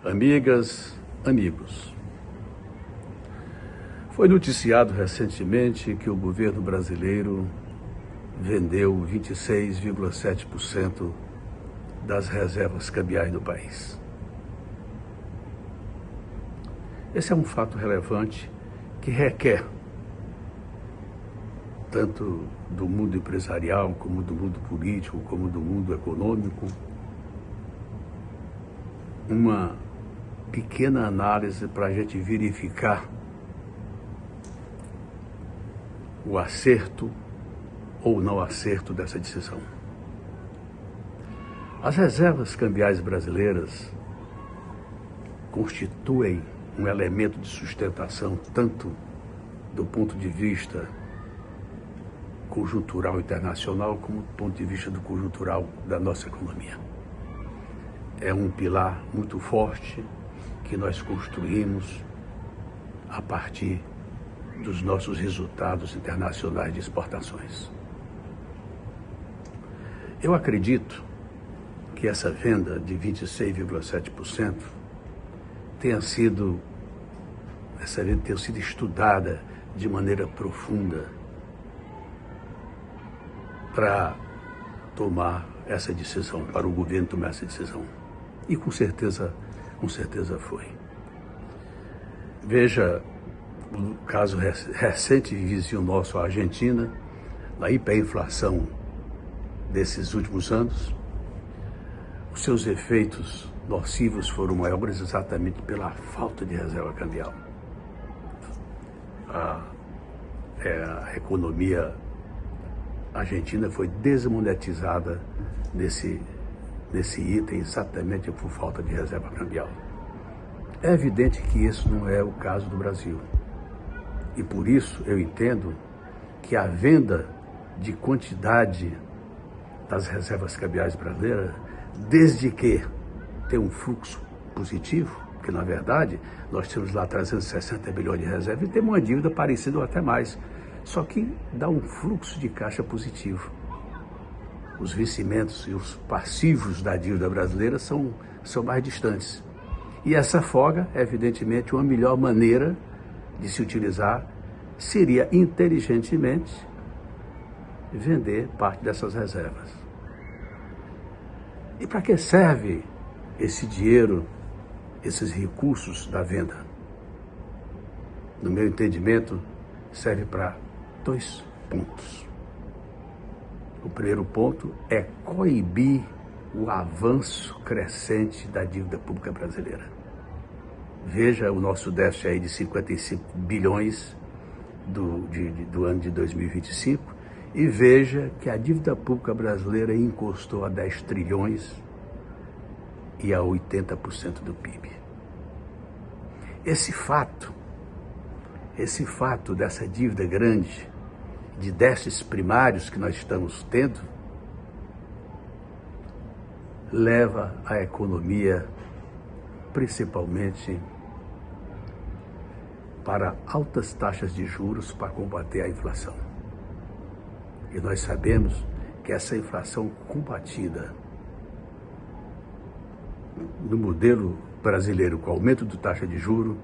Amigas, amigos, foi noticiado recentemente que o governo brasileiro vendeu 26,7% das reservas cambiais do país. Esse é um fato relevante que requer, tanto do mundo empresarial, como do mundo político, como do mundo econômico, uma pequena análise para a gente verificar o acerto ou não acerto dessa decisão. As reservas cambiais brasileiras constituem um elemento de sustentação tanto do ponto de vista conjuntural internacional como do ponto de vista do conjuntural da nossa economia. É um pilar muito forte que nós construímos a partir dos nossos resultados internacionais de exportações. Eu acredito que essa venda de 26,7% tenha sido estudada de maneira profunda para tomar essa decisão, para o governo tomar essa decisão. E com certeza foi. Veja o caso recente vizinho nosso, a Argentina, na hiperinflação desses últimos anos. Os seus efeitos nocivos foram maiores exatamente pela falta de reserva cambial. A economia argentina foi desmonetizada nesse item exatamente por falta de reserva cambial. É evidente que isso não é o caso do Brasil. E por isso eu entendo que a venda de quantidade das reservas cambiais brasileiras, desde que tenha um fluxo positivo, porque na verdade nós temos lá 360 bilhões de reservas e temos uma dívida parecida ou até mais, só que dá um fluxo de caixa positivo. Os vencimentos e os passivos da dívida brasileira são mais distantes. E essa folga, evidentemente, uma melhor maneira de se utilizar seria, inteligentemente, vender parte dessas reservas. E para que serve esse dinheiro, esses recursos da venda? No meu entendimento, serve para 2 pontos. O primeiro ponto é coibir o avanço crescente da dívida pública brasileira. Veja o nosso déficit aí de 55 bilhões do ano de 2025 e veja que a dívida pública brasileira encostou a 10 trilhões e a 80% do PIB. Esse fato dessa dívida grande, de déficits primários que nós estamos tendo, leva a economia principalmente para altas taxas de juros para combater a inflação. E nós sabemos que essa inflação combatida no modelo brasileiro com aumento da taxa de juros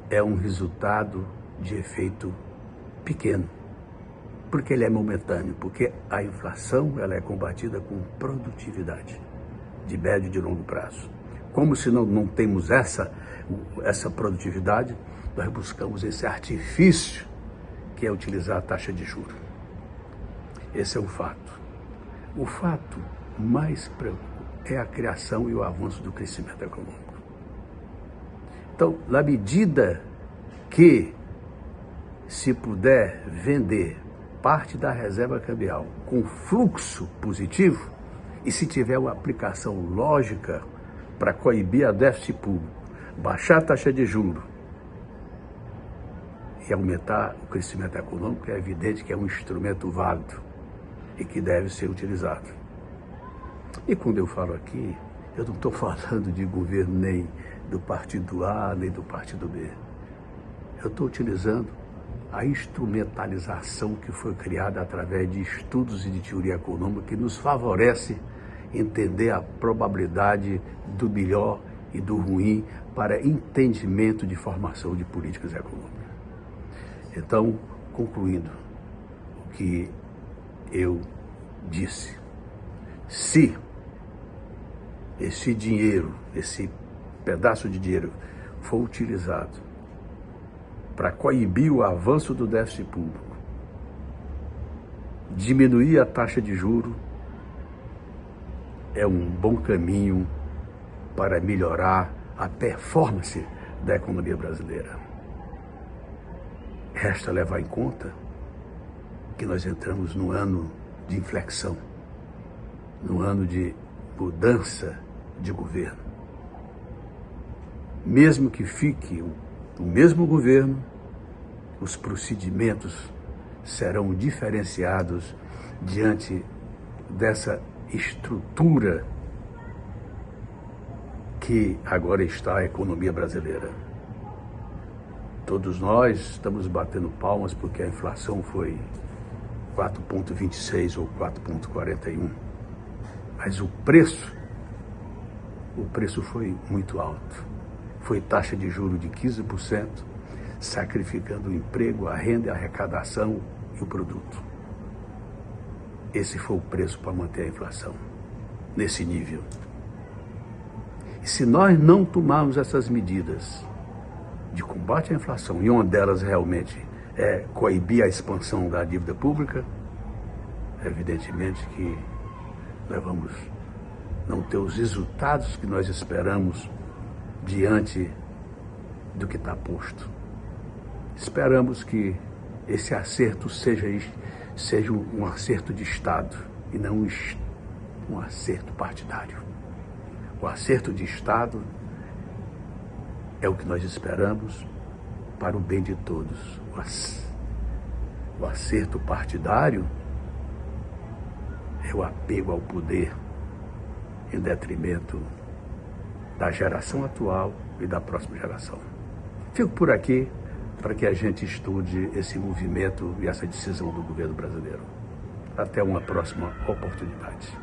é um resultado de efeito pequeno, porque ele é momentâneo, porque a inflação ela é combatida com produtividade de médio e de longo prazo. Como se não temos essa produtividade, nós buscamos esse artifício que é utilizar a taxa de juros. Esse é um fato. O fato mais preocupante é a criação e o avanço do crescimento econômico. Então, na medida que se puder vender parte da reserva cambial com fluxo positivo e se tiver uma aplicação lógica para coibir a déficit público, baixar a taxa de juros e aumentar o crescimento econômico, é evidente que é um instrumento válido e que deve ser utilizado. E quando eu falo aqui, eu não estou falando de governo nem do partido A, nem do partido B. Eu estou utilizando a instrumentalização que foi criada através de estudos e de teoria econômica que nos favorece entender a probabilidade do melhor e do ruim para entendimento de formação de políticas econômicas. Então, concluindo o que eu disse, se esse dinheiro, esse pedaço de dinheiro for utilizado para coibir o avanço do déficit público, diminuir a taxa de juros, é um bom caminho para melhorar a performance da economia brasileira. Resta levar em conta que nós entramos num ano de inflexão, num ano de mudança de governo. Mesmo que fique o mesmo governo, os procedimentos serão diferenciados diante dessa estrutura que agora está a economia brasileira. Todos nós estamos batendo palmas porque a inflação foi 4,26 ou 4,41. Mas o preço foi muito alto. Foi taxa de juros de 15%, sacrificando o emprego, a renda, a arrecadação e o produto. Esse foi o preço para manter a inflação nesse nível. E se nós não tomarmos essas medidas de combate à inflação, e uma delas realmente é coibir a expansão da dívida pública, evidentemente que nós vamos não ter os resultados que nós esperamos diante do que está posto. Esperamos que esse acerto seja um acerto de Estado e não um acerto partidário. O acerto de Estado é o que nós esperamos para o bem de todos. O acerto partidário é o apego ao poder em detrimento da geração atual e da próxima geração. Fico por aqui para que a gente estude esse movimento e essa decisão do governo brasileiro. Até uma próxima oportunidade.